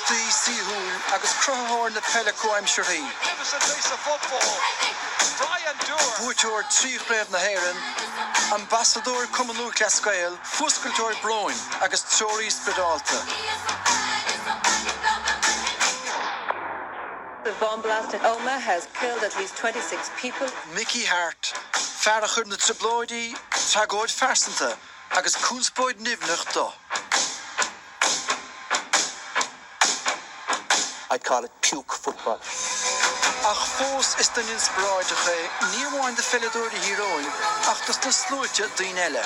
Tí Síhúil agus crothóir na Pelacóim Sirí. Búiteoir trí réamh na Héireann, ambassador Cumann Loachra Gael, fuscailteoir Broin agus teoirí spreadálta. The bomb blast in Omagh has killed at least 26 people. Mickey Harte, fearachar na tribloidí, tragóid fearsanta agus cúnspóid nimneach dó. I'd call it puke football. Ach fós is den inspiráideach é, níormháin de felladúir de híróin, ach tas na slúite daoine eile.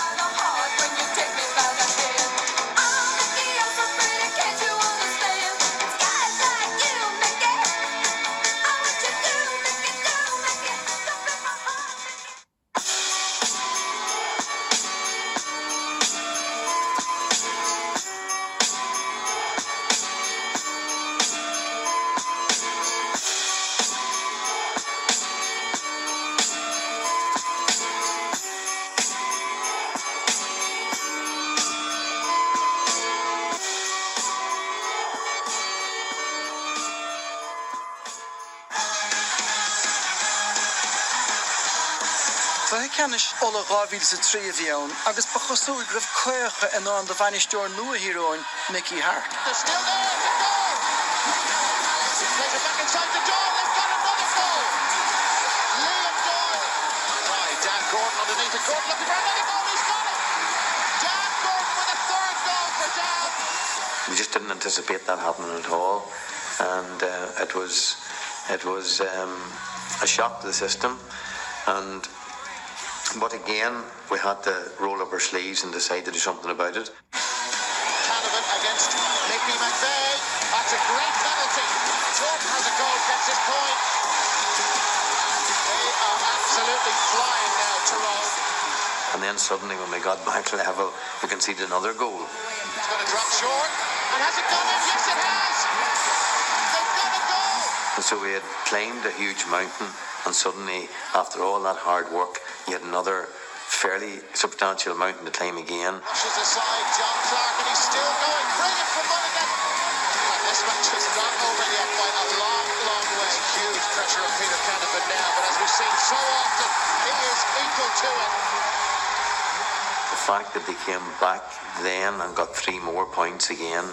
Tá ceannis óla gábhíl sa trí a bhíonn, agus ba chosúil gribh coiche in an de bhainisteoir nua híróin Mickey Harte. They're still there, the goal! Plays it back inside the goal, they've got another goal! Liam Doyle! Right, Dan Gordon underneath it, Gordon looking for another goal, he's got it! Dan Gordon with a third goal for Down! We just didn't anticipate that happening at all, and it was a shock to the system, but again, we had to roll up our sleeves and decide to do something about it. Canavan against Mickey McVeigh. That's a great penalty. Jordan has a goal, gets his point. They are absolutely flying now, Tyrone. And then suddenly, when we got back level, we conceded another goal. It's going to drop short. And has it gone in? Yes, it has. They've got a goal. And so we had climbed a huge mountain, and suddenly, after all that hard work, you had another fairly substantial mountain to climb again. Pushes aside John Clark, and he's still going. Brilliant from Mulligan. And this match is not over yet by a long, long way. Huge pressure on Peter Canavan now, but as we've seen so often, he is equal to it. The fact that they came back then and got 3 more points again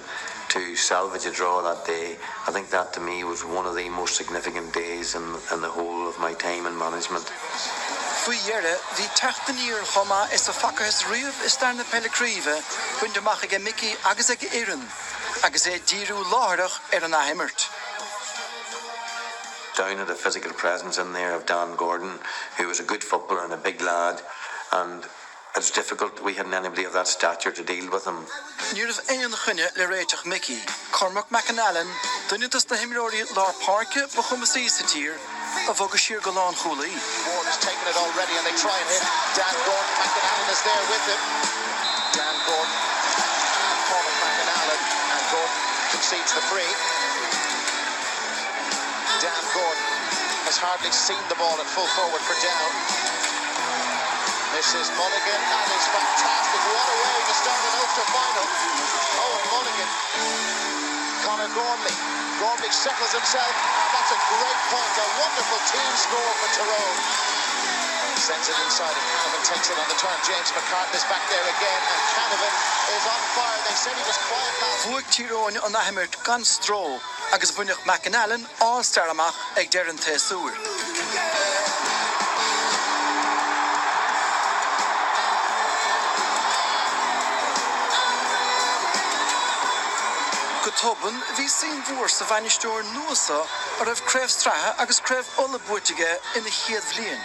to salvage a draw that day, I think that to me was one of the most significant days in the whole of my time in management. Faoi dheartha, bhí teachtaníor chomá is a facchas riamh is dar na Pelacríomha, buinte amach ag Mickey agus ag Éireann, agus é díriú láthreach an aimirt. Down had a physical presence in there of Dan Gordon, who was a good footballer and a big lad, and it's difficult. We hadn't anybody of that stature to deal with him. Níor bh éon chuine le réiteach Mickey, Cormac McAnallen, duine na himiróirí Lár Parke ba chumasí sa tír, a bhóga siar go lán chulaí. Ward has taken it already, and they try and hit Dan Gordon. McAnallen is there with him. Dan Gordon and Cormac McAnallen, and Gordon concedes the free. Dan Gordon has hardly seen the ball at full forward for Down. This is Mulligan. That is fantastic. What a way to start an Ulster final. Owen Mulligan. Conor Gormley. Gormley settles himself. That's a great point. A wonderful team score for Tyrone. Sends it inside and Canavan takes it on the turn. James McCarthy is back there again, and Canavan is on fire. They said he was quiet last. Bhuaigh Tyrone an aimirt gan stró, agus buineach McAnallen all-star amach ag Darren Tesúr. Tobin, bhí sin mhór sa bhainisteoir nuasa a raibh creibh strathe agus creibh ola buaiteige ina chiad bhliain.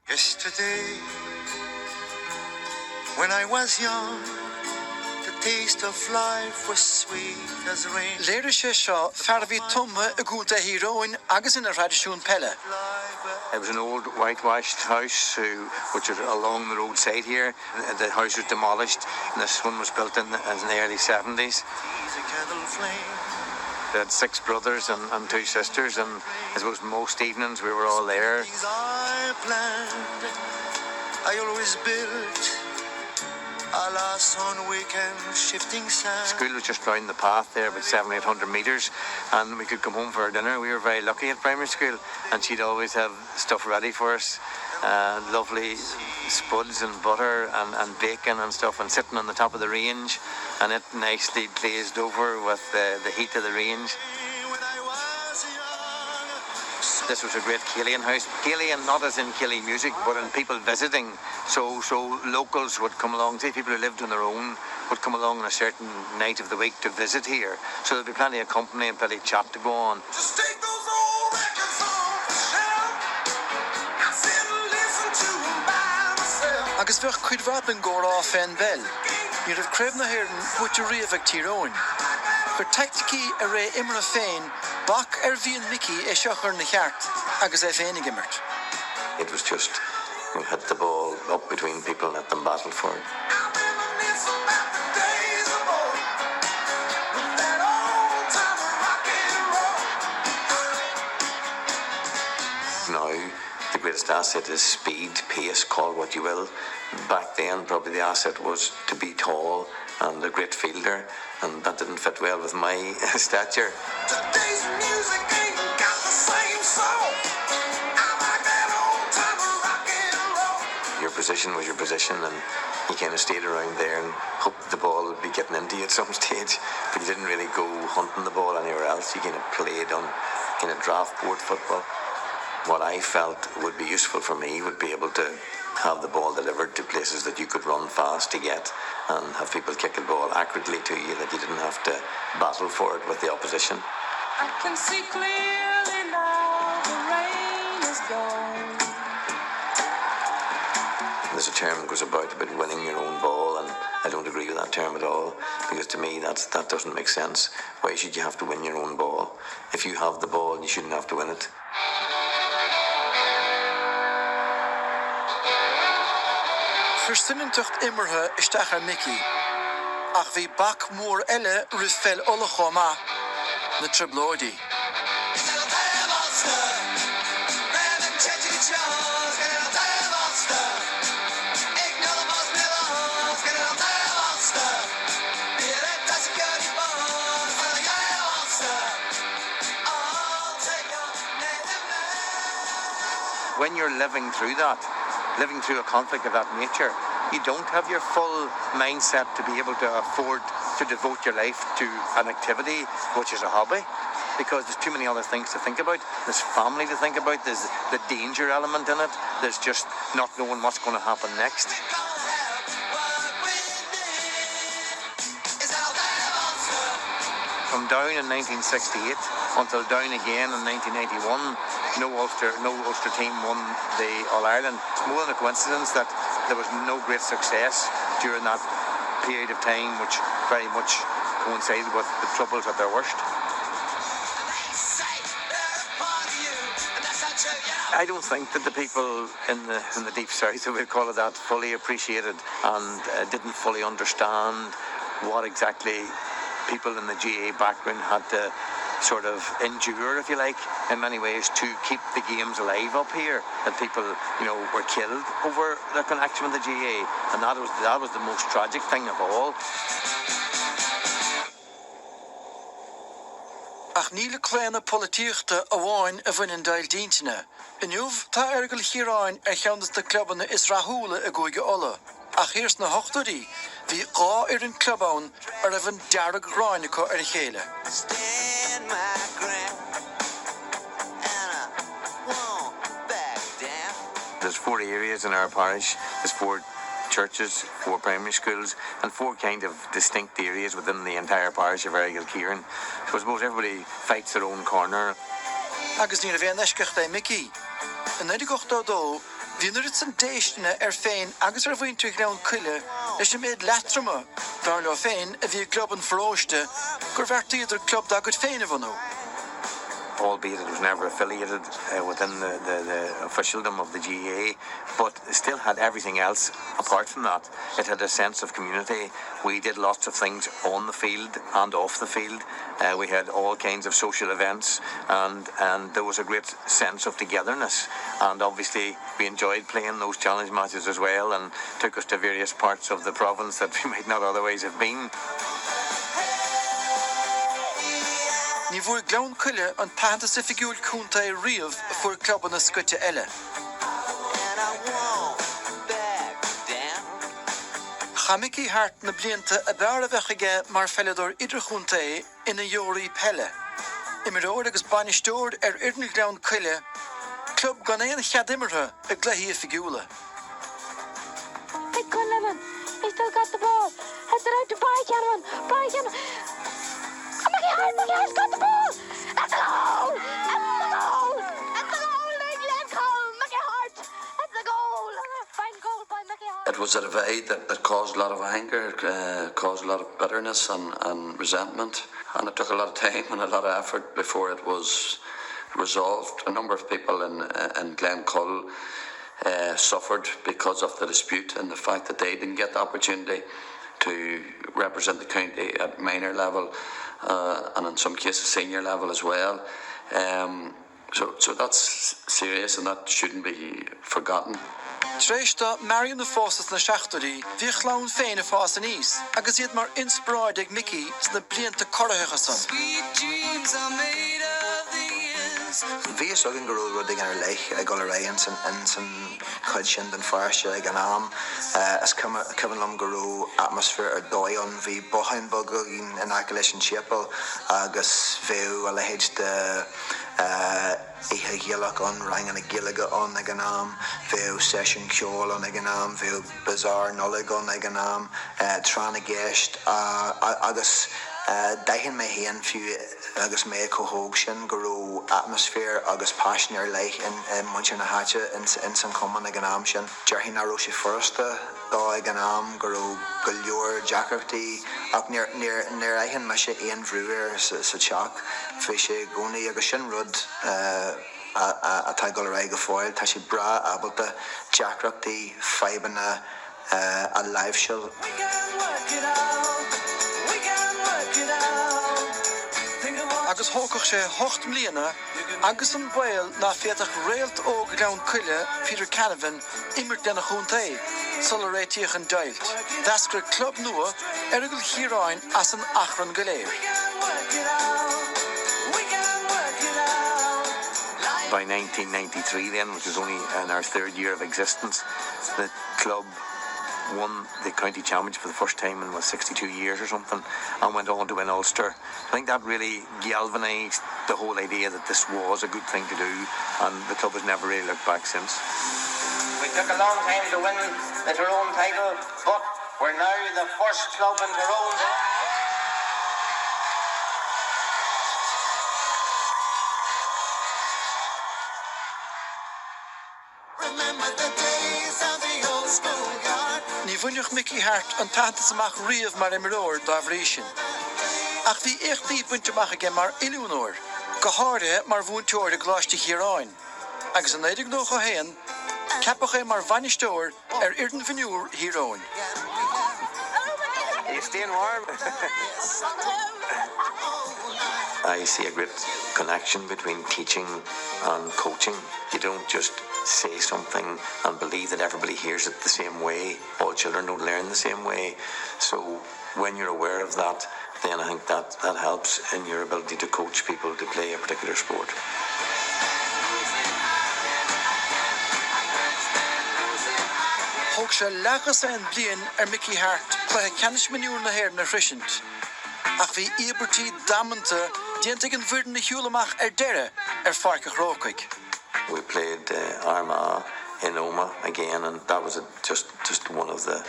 Yesterday, when I was young, the taste of life was sweet as rain. Léir sé seo fearbhí tumtha a gúlta híróin agus ina radisiún Pelle. It was an old whitewashed house which was along the roadside here. The house was demolished, and this one was built in the early 70s. They had 6 brothers and 2 sisters, and I suppose most evenings we were all there. I always built a loss on weekend shifting sand. School was just round the path there, about 700-800 metres, and we could come home for our dinner. We were very lucky at primary school, and she'd always have stuff ready for us. Lovely spuds and butter and bacon and stuff, and sitting on the top of the range, and it nicely glazed over with the heat of the range. This was a great Killian house. Killian, not as in Killy music, but in people visiting. So locals would come along, say people who lived on their own, would come along on a certain night of the week to visit here. So there'd be plenty of company and plenty of chat to go on. Just take those old records off the shelf. I sit and listen to them by myself. Agus bheith cuidhreapan górá féin bell. Níor a creiv na haireann bute riamh tíróin. Gur teicticí a ré imre féin, bach bhíon Mickey seachar na cheart, agus féinnig immert. It was just, we hit the ball up between people and let them battle for it. Now, the greatest asset is speed, pace, call what you will. Back then, probably the asset was to be tall and a great fielder, and that didn't fit well with my stature. Today's music ain't got the same soul. I like that old time rock and roll. Your position was your position, and you kind of stayed around there and hoped the ball would be getting into you at some stage, but you didn't really go hunting the ball anywhere else. You kind of played on kind of draft board football. What I felt would be useful for me would be able to have the ball delivered to places that you could run fast to get, and have people kick the ball accurately to you, that you didn't have to battle for it with the opposition. I can see clearly now the rain is gone. There's a term that goes about winning your own ball, and I don't agree with that term at all, because to me that doesn't make sense. Why should you have to win your own ball? If you have the ball, you shouldn't have to win it. Verstunnentucht immerhe isteach Mickey. Ach bhí bach mór eile rifel ola choma na Triblóidí. When you're living through that, living through a conflict of that nature, you don't have your full mindset to be able to afford to devote your life to an activity which is a hobby, because there's too many other things to think about. There's family to think about, there's the danger element in it, there's just not knowing what's going to happen next. From down in 1968 until down again in 1981, no Ulster team won the All-Ireland. It's more than a coincidence that there was no great success during that period of time, which very much coincided with the Troubles at their worst. I don't think that the people in the deep south, if we call it that, fully appreciated and didn't fully understand what exactly people in the GA background had to sort of endure, if you like, in many ways, to keep the games alive up here. That people, were killed over their connection with the GA, and that was the most tragic thing of all. Ach níle kleine politiechte awain a bhain dail díntine. Inniuv tá ergel hieráin cheandas de clubban is rahúle a goige olla. Ach heers na hochtorí, hí gá an clubán a bhain dearag ráinico chéile. Stand my ground, and I won't back down. There's 4 areas in our parish. There's 4 churches, 4 primary schools, and 4 kind of distinct areas within the entire parish of Argyll-Kieran. So I suppose everybody fights their own corner. Agus ní a bhéin eiscecht Mickey. In 1982, hí nurit san déistena féin agus bhain tú gnán cuile leis sem méid letrama dar le féin a bhí clubban fróiste gur bhharta idir club dagad féin a bhanú. albeit it was never affiliated within the officialdom of the GAA, but it still had everything else apart from that. It had a sense of community. We did lots of things on the field and off the field. We had all kinds of social events, and there was a great sense of togetherness. And obviously we enjoyed playing those challenge matches as well, and took us to various parts of the province that we might not otherwise have been. Ní bhfuair glann cuile an taithanta sa figiúil cúnta riamh fuair club na scoite eile. Cha Mickey Harte na blianta a bear a bhechaige mar fellador idirchúnta ina Eoraí pelle. Imireoir agus bainisteoir idirna glann cuile, club gan éana cheadimirthe a gluthí a figiúla. Hey, Lemon, he still got the ball. Heads it out to Brian Cannon. Oh, Mickey Harte's got the ball. That's a goal. That's a goal, Glenn Cole. Mickey Harte. That's a goal. A fine goal by Mickey Harte. It was a divide that caused a lot of anger, caused a lot of bitterness and resentment. And it took a lot of time and a lot of effort before it was resolved. A number of people in Glencoe suffered because of the dispute and the fact that they didn't get the opportunity to represent the county at minor level and in some cases senior level as well. So that's serious and that shouldn't be forgotten. Tréiste Marion na fósas na seachtarí, bhí chlán féin a fás an níos, agus iad mar inspiráid ag Mickey sna blianta corthaithe san. Sweet dreams are made of these. Bhí is agin go raibh rud ar leith ag go raibh san chuid sin den fearste ag an am. Is cumann lom go raibh atmosphere ar dóigh an bhí bochain bogin in Accolation Chapel agus bhew a lehéid de ihe gilach on rang an a gilaga on ag an am, bhew session ceol on ag an am, bhew bizarre nullig on ag an am, tran a geist agus daihin me hen few agus me cohog sin go raibh atmosphere agus passion ar leith in Munchen na Harte in san common ag an am sin. Jerhin na roshi forsta dá ag an am go raibh go leor Jackarty ach near aihin me sé éon bhrúir sa teach fé sé gcónaí agus sin rud atá go raibh go fáil tá sé bra abalta Jackarty feibanna a live show. We can work it out. We can work it out. Think of what Agus hócach sé 8 mbliana, agus an bail na féadach réalt ó glann cuile Peter Canavan immert denna chúnta sulla réitíoch an dailt. D'ascar club nua go chiaráin as an achran go léir. we can work it out. We can work it out. By 1993 then, which was only in our third year of existence, the club won the county championship for the first time in 62 years or something, and went on to win Ulster. I think that really galvanised the whole idea that this was a good thing to do, and the club has never really looked back since. We took a long time to win the Tyrone title, but we're now the first club in Tyrone. Remember the days of the old schoolyard. Ní bhuineach Mickey Harte an taithanta amach riamh mar imireoir dá bhrí sin. Ach bhí éachtaí buinteach aige mar ilúnóir, go háirithe mar bhúnteoir a gláiste chiaráin. Agus an éidir nó go héan, ceapach é mar bhainisteoir iarden bhiniúr hiaráin. Are you staying warm? I see a great connection between teaching and coaching. You don't just say something and believe that everybody hears it the same way. All children don't learn the same way. So when you're aware of that, then I think that helps in your ability to coach people to play a particular sport. Thóg sé leachas an blian Mickey Harte chluithe ceannis miniúr na héir na frisint. Ach bhí íbertí damanta dianta an bhuiir na hiúlamach deire farcach rócaig. We played Armagh in Oma again, and that was just one of the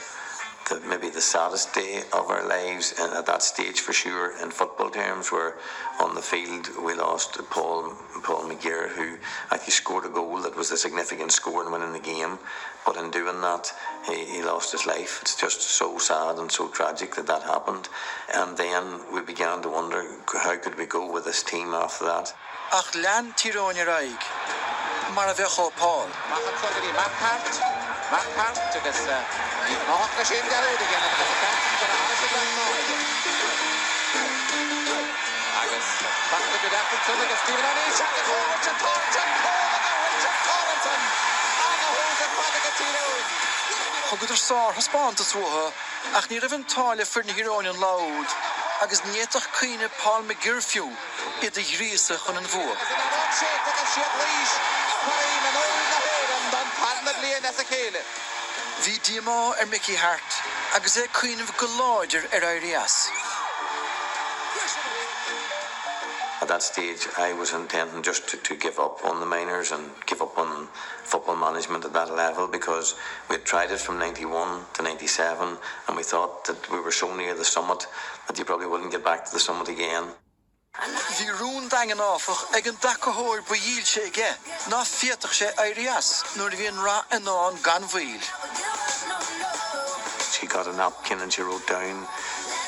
maybe the saddest day of our lives, and at that stage for sure in football terms, where on the field we lost Paul McGear, who actually scored a goal that was a significant score in winning the game, but in doing that he lost his life. It's just so sad and so tragic that happened, and then we began to wonder how could we go with this team after that. ach lean tíróin raig. Mar a bheith Paul. Machan Sogari, Mark Harte, agus Mahaka Shane Garrett again, and the captain for the Harte agus back to the Daffodson against Stephen O'Neill, shot it forward to Richard Collinson, on the hose of Padagatino. Chugad sár haspáanta suatha ach ní raibh an táile for na híráin an laud agus níetach cuine Paul McGirfiú iad a ghríosa chun an bhua. Bhí díomá Mickey Harte agus é cuineamh go láidir Irias. At that stage, I was intending just to give up on the minors and give up on football management at that level because we had tried it from 91 to 97 and we thought that we were so near the summit that you probably wouldn't get back to the summit again. Bhí rún dagan áfach ag an dacahóir buíl sé ige, ná fiatach sé Irias nuair a bhíon rá anán gan bhíl. She got a napkin and she wrote down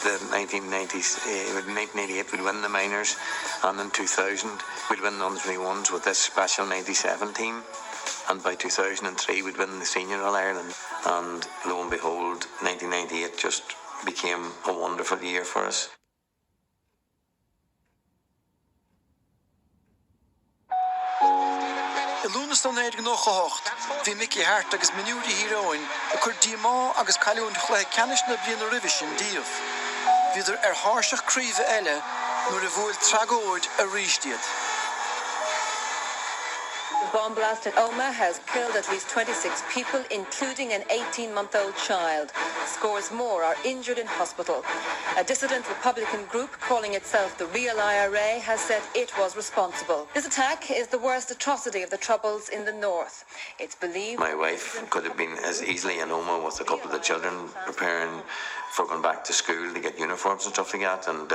that 1988 we'd win the minors, and in 2000 we'd win the under-21s with this special 97 team, and by 2003 we'd win the senior All-Ireland, and lo and behold 1998 just became a wonderful year for us. I lúnas don éid gná chocht, bhí Mickey Harte agus miniúdi híróin a chur díomá agus cailún chléith ceannis na bliana ribh sin díomh. Bhíidir háiseach críomh eile nuair a bhfuil tragóid a rístiad. The bomb blast at Omagh has killed at least 26 people, including an 18-month-old child. Scores more are injured in hospital. A dissident Republican group calling itself the Real IRA has said it was responsible. This attack is the worst atrocity of the Troubles in the north. It's believed... My wife could have been as easily in Omagh with a couple of the children preparing for going back to school to get uniforms and stuff like that, and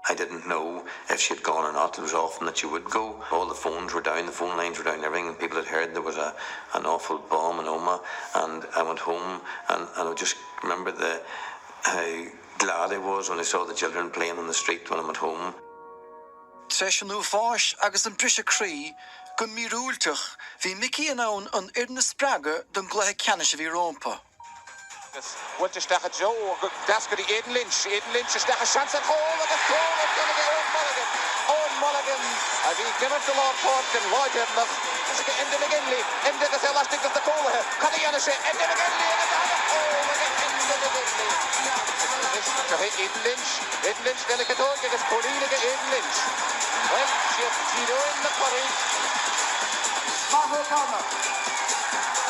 I didn't know if she had gone or not. It was often that she would go. All the phones were down, the phone lines were down, everything, and people had heard there was an awful bomb in Omagh, and I went home and I just remember how glad I was when I saw the children playing on the street when I went home. Treis an uafáis agus an brise crí go míúilteach bhí Mickey anán an iarna sppraga don gluthe ceannis a bhí rompa. What is that? Joe, that's good. Aidan Lynch is that a chance at goal? And the goal is going to get Owen Mulligan. As he given to Lord Port and Lloyd Edmund. Is it Enda McGinley? Enda the elastic of the goal here. Can he answer? Enda McGinley and it's Enda McGinley. To hit Aidan Lynch, delicate dog against Pauline against Aidan Lynch. Well, she doing the courage. Maho Connor.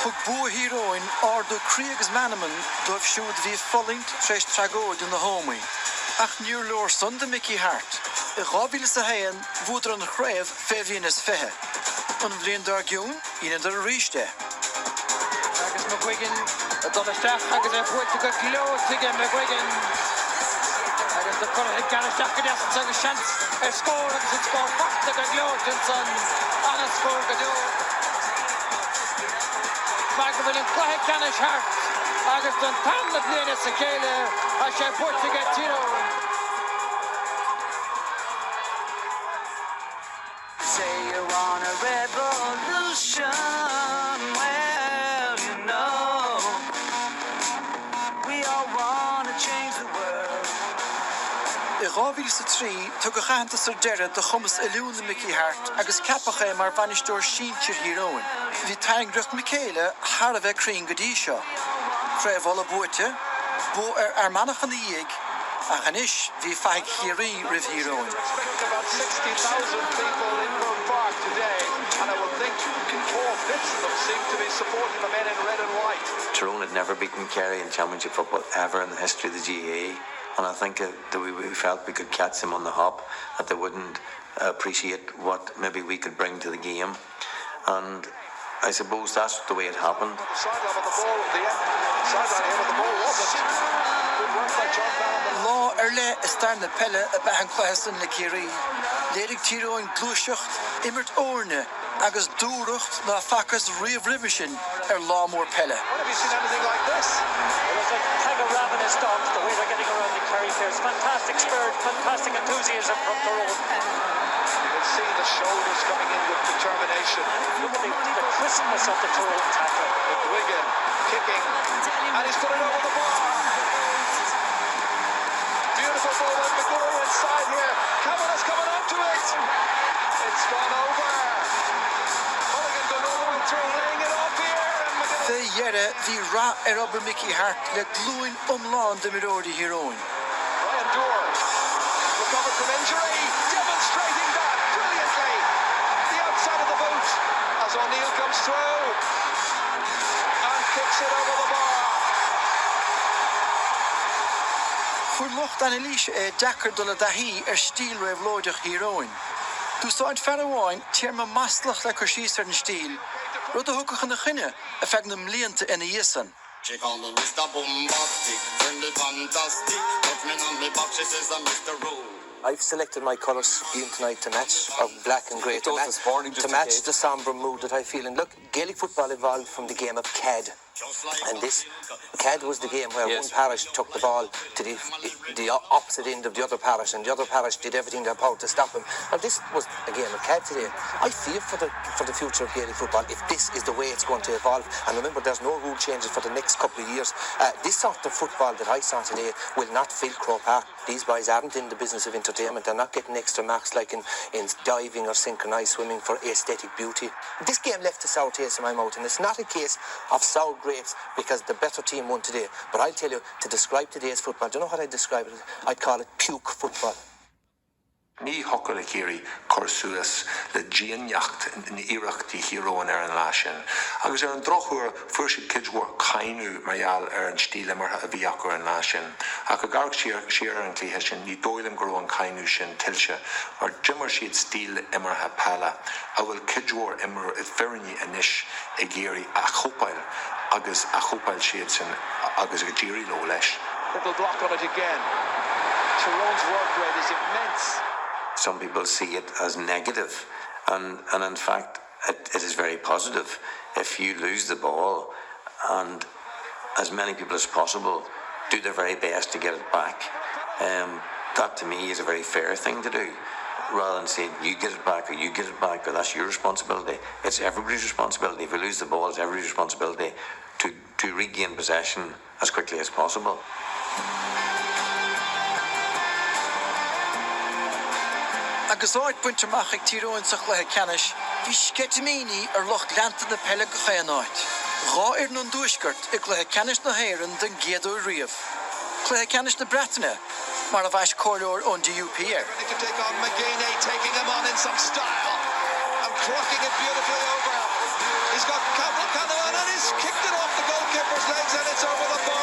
Thug bua híróin ardú críogus manaman dóibh siúd bhí follint treis tragóid in na hómaí. Ach níor leor son de Mickey Harte. I ghabhíle sa haon bhuadar an chréibh fehhíon is fethe. An bhlion dar giún, ína dar ríiste. Agus McGuigan, dolasteach agus fuirte go glótige McGuigan. Agus the current Ganisteach go deas agus chance scór agus it scór fasta go glóitin an a scór go dó. Magdalene Clahe Canish Harte agus don tam na bliana sa chéile a sé puirte go tiro. Say you want a revolution, well, you know, we all want to change the world. I ghabhíle sa trí tug a chaantas ar deire de chumas a liún na Mickey Harte agus ceapach é mar bhainisteoir síontir híróin. Bhí taingreacht Michaela thar a bheith crín go dtí seo. Chréibh ola buaite, bu ar manach an íag, ach anis bhí feig chiarí ribh híróin. About 60,000 people in Road Park today, and I would think 4/5 of them seem to be supporting the men in red and white. Tyrone had never beaten Kerry in championship football ever in the history of the GAA, and I think that we felt we could catch them on the hop, that they wouldn't appreciate what maybe we could bring to the game, and I suppose that's the way it happened. Sideline with the ball at the end. Sideline here with the ball wasn't. Good work by John Ballard. Lá ar le is tar na pelle a behan chluhesan le céirí. Léirigh tíróin glúiseacht imirt óirne agus dúracht na facas riamh sin ar lámór pelle. When have you seen anything like this? It was like tag of ravenous dogs the way they're getting around the Kerry. There's fantastic spirit, fantastic enthusiasm from Tyrone. You can see the the shoulders coming in with determination. Look at the crispness of the Tyrone tackle. McGuigan kicking, and he's put it over the bar. Beautiful ball by McGuire inside here. Kavanagh's coming onto it. It's gone over. Mulligan going all the way through, laying it off here. And McGuire. The Yere, the Ra Robber Mickey Harte, let Gluin Umlan the Mirodi Heroin. Ryan Dorr recovered from injury, demonstrating that brilliantly. The outside of the boot as O'Neill comes through and kicks it over the bar. Voor Locht an Elise Dakar de la Dahi Stil Rev Loachra Heroin. Du saint Farawain, Tierma Maslach la Kershieser Stil. Rode Hookach in the Ginne, a fagnum Liente en Yessen. She call me Mr. Bombastic, friendly fantastic. Touch me on the box, she says I'm Mr. Rule. I've selected my colours again tonight to match, of black and grey, to match the sombre mood that I feel. And look, Gaelic football evolved from the game of CAD. And this CAD was the game where one parish took the ball to the opposite end of the other parish, and the other parish did everything in their power to stop him. Now this was a game of CAD today. I fear for the future of Gaelic football if this is the way it's going to evolve. And remember, there's no rule changes for the next couple of years. This sort of football that I saw today will not fill Crow Park. These boys aren't in the business of entertainment. They're not getting extra marks like in diving or synchronized swimming for aesthetic beauty. This game left a sour taste in my mouth, and it's not a case of sour grapes because the better team won today. But I'll tell you, to describe today's football, do you know what I'd describe it as? I'd call it puke football. Ní hocail a chéirí Corsuas le Giannacht in Iireachtaí Híreoin an lásin. Agus an drochuair fuair siad Kidgwar cainú marall an stíle mar a bhí acu an lásin. Ach a garg siar an clíthe sin ní dóilim go raibh an cainú sin tilse, mar jimmar siad stíl imartha pala, a bhfuil Kidgwar imar I feirní inis I géirí a chópail, agus a chópail siad sin agus a géirí ló leis. Little block on it again. Tyrone's work rate is immense. Some people see it as negative, and in fact it is very positive. If you lose the ball and as many people as possible do their very best to get it back, that to me is a very fair thing to do, rather than saying you get it back or that's your responsibility. It's everybody's responsibility. If you lose the ball, it's everybody's responsibility to regain possession as quickly as possible. Agus áid buintear machach Tyrone sa chluthe ceannis, bhí scetamíní Loch Leanta na Pelle go chéanáid. Rá non dúisgurt I chluthe ceannis na Héireann den géadú riamh. Chluthe ceannis na Breataine, mar a bhais cóileoir ón DUPR. Ready to take on McGuinney, taking him on in some style and crocking it beautifully over. He's got Campbell Canavan and he's kicked it off the goalkeeper's legs and it's over the bar.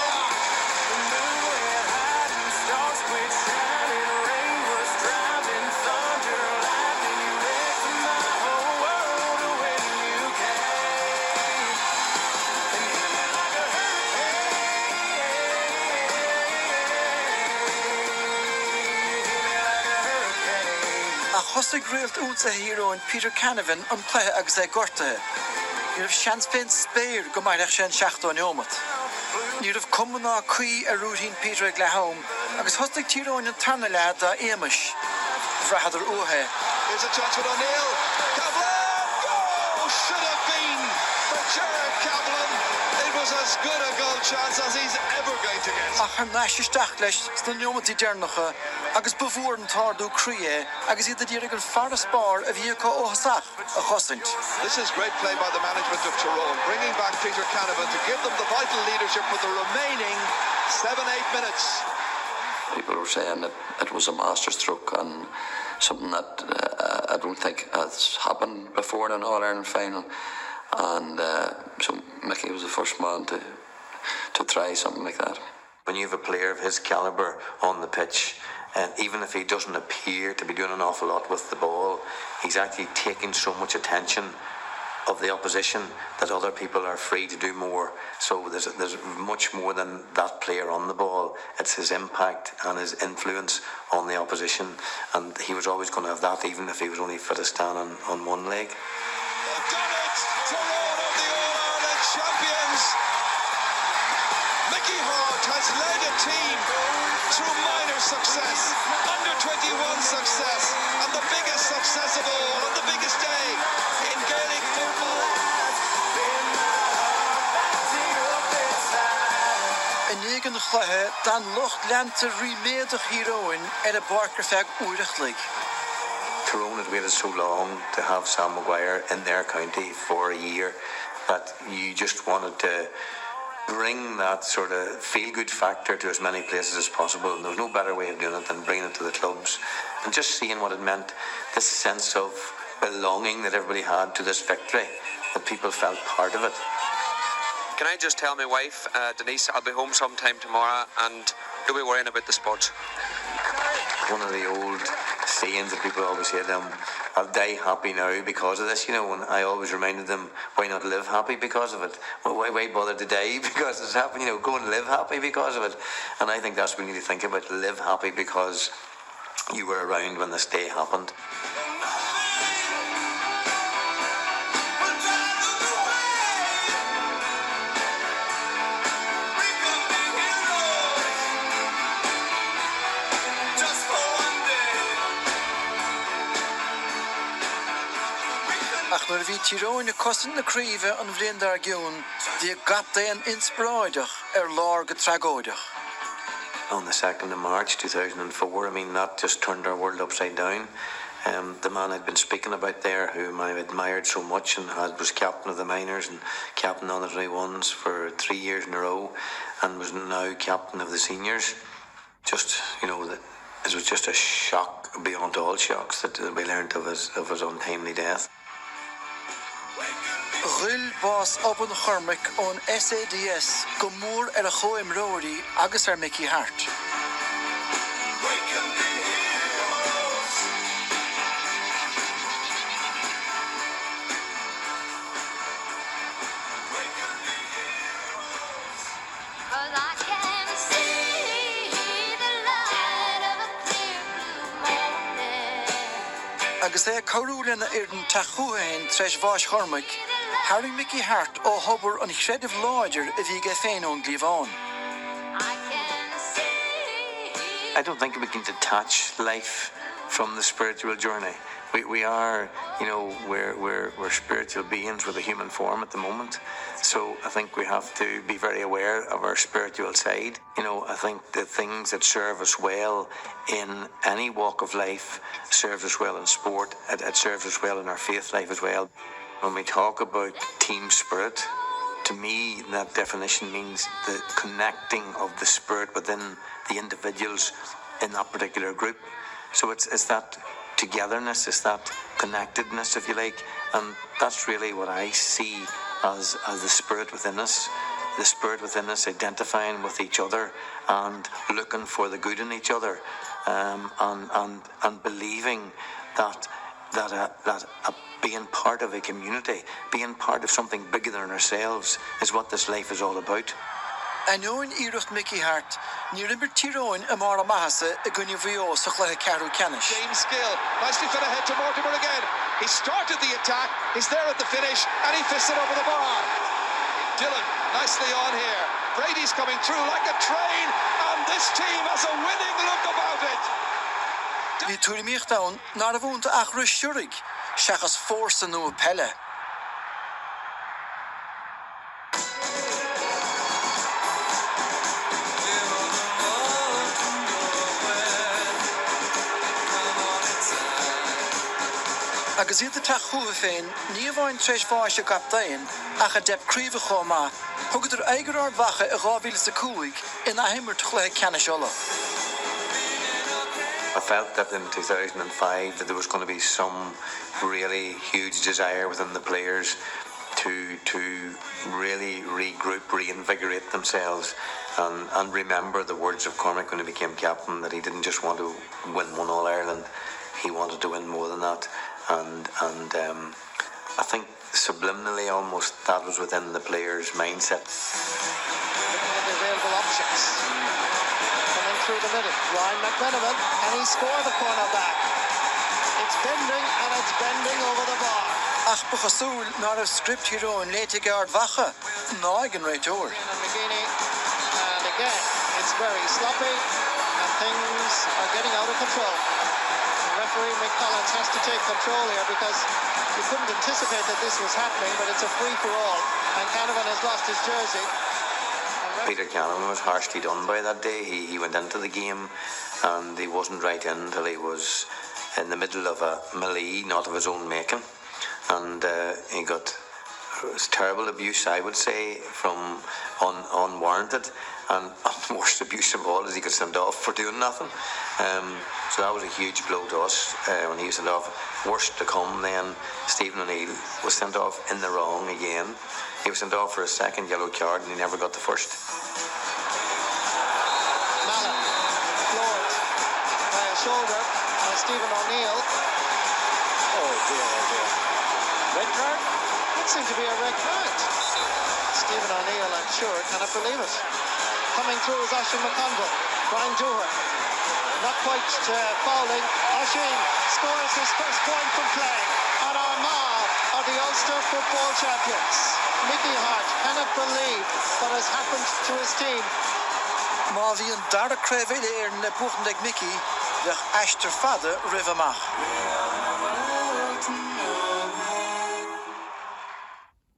Hosig rialt únsa Heroin Peter Canavan an chluthe agus gortathe. Ní raibh seans féin spéir go maireach sin seachtó neomat. Ní raibh cumna cuí a rúthín Peter ag lehom, agus hosig Tyrone an tarna lead a éimis. Bhrahadar uathe. Here's a chance with O'Neill. Kaplan! Goal! Should have been for Jared Kaplan. It was as good a goal chance as he's ever going to get. Ach an náisisteach leis sna neomatí dearnacha, agus bhór an tardú cruie, agus iad dír an far spar a bhí có óhasach a chosint. This is great play by the management of Tyrone, bringing back Peter Canavan to give them the vital leadership with the remaining 7-8 minutes. People were saying that it was a masterstroke and something that I don't think has happened before in an All-Ireland final. And so Mickey was the first man to try something like that. When you have a player of his calibre on the pitch, and even if he doesn't appear to be doing an awful lot with the ball, he's actually taking so much attention of the opposition that other people are free to do more. So there's much more than that player on the ball. It's his impact and his influence on the opposition, and he was always going to have that, even if he was only fit to stand on one leg. They've done it! Tyrone are the All-Ireland champions! Mickey Harte has led a team through minor success, under-21 success, and the biggest success of all, chlathe dan lucht lente remedig heroin a Barker fag oerig. Tyrone had waited so long to have Sam Maguire in their county for a year that you just wanted to bring that sort of feel-good factor to as many places as possible, and there was no better way of doing it than bringing it to the clubs and just seeing what it meant, this sense of belonging that everybody had to this victory, that people felt part of it. Can I just tell my wife, Denise, I'll be home sometime tomorrow, and don't be worrying about the sports. One of the old sayings that people always say to them, I'll die happy now because of this, and I always reminded them, why not live happy because of it? Well, why bother to die because it's happened, go and live happy because of it. And I think that's what we need to think about, live happy because you were around when this day happened. Ach nuair bhí Tyrone cosan na críomh an bhliain dar giún, bhí gapdaon inspiráideach lár go tragóideach. On the 2nd of March 2004, that just turned our world upside down. The man I'd been speaking about there, whom I admired so much and was captain of the minors and captain on the 21s for 3 years in a row, and was now captain of the seniors. Just, it was just a shock beyond all shocks that we learned of his untimely death. Ghuil bás op an chormic on SADS go mór a choim róirí agus Mickey Harte. Agus Carolina Irden Tachuhain treis Vash Chormic, Harry Mickey Harte Hubber an Shreddiv Lodger if you get fain on Glivon. I don't think we can detach life from the spiritual journey. We are, we're spiritual beings with a human form at the moment. So I think we have to be very aware of our spiritual side. I think the things that serve us well in any walk of life serves us well in sport. It serves us well in our faith life as well. When we talk about team spirit, to me that definition means the connecting of the spirit within the individuals in that particular group. So it's that togetherness, it's that connectedness, if you like, and that's really what I see as the spirit within us. The spirit within us identifying with each other and looking for the good in each other, and believing that being part of a community, being part of something bigger than ourselves is what this life is all about. And knowing Irucht Mickey Harte, near Tyrone Amara Mahasa, a Gunivio, Sokla Caru Canish. James Gill, nicely got ahead to Mortimer again. He started the attack, he's there at the finish, and he fists it over the bar. Dillon, nicely on here. Brady's coming through like a train, and this team has a winning look about it. Die Turimich down, naar de woont achre Shurig, Shachas force no pelle. Agus iad ta chuva féin, ní bhain treis bháise captain, ach a deb críomh chomá, thugad eigerar bhacha a gábhíle sa cúig in a himmer tuchle canishola. I felt that in 2005 that there was going to be some really huge desire within the players to really regroup, reinvigorate themselves, and remember the words of Cormac when he became captain, that he didn't just want to win one All-Ireland, he wanted to win more than that. And I think subliminally almost that was within the players' mindset. Looking at the available options. Coming through the middle, Ryan McMenamin, and he scored the corner back. It's bending and it's bending over the bar. Ach buchasul nar a script hero in late guard vacha, Noigan right over. And again, it's very sloppy and things are getting out of control. Referee Mick Collins has to take control here because you couldn't anticipate that this was happening, but it's a free-for-all, and Canavan has lost his jersey. And Peter Cannon was harshly done by that day. He went into the game and he wasn't right in until he was in the middle of a melee, not of his own making. And he got terrible abuse, I would say, from unwarranted. And worst abuse of all is he got sent off for doing nothing. So that was a huge blow to us when he was sent off. Worst to come then, Stephen O'Neill was sent off in the wrong again. He was sent off for a second yellow card and he never got the first. Mallon, floored by a shoulder by Stephen O'Neill. Oh dear. Red card? That seemed to be a red card. Stephen O'Neill, I'm sure, cannot believe it. Coming through is Oisín McConville. Brian Dooher. Not quite fouling. Oisín scores his first point from play. And Armagh are the Ulster football champions. Mickey Harte cannot believe what has happened to his team. Maar wie een derde krijgt in de Boegendijk Mickey, de Ashter Vader Rivermach.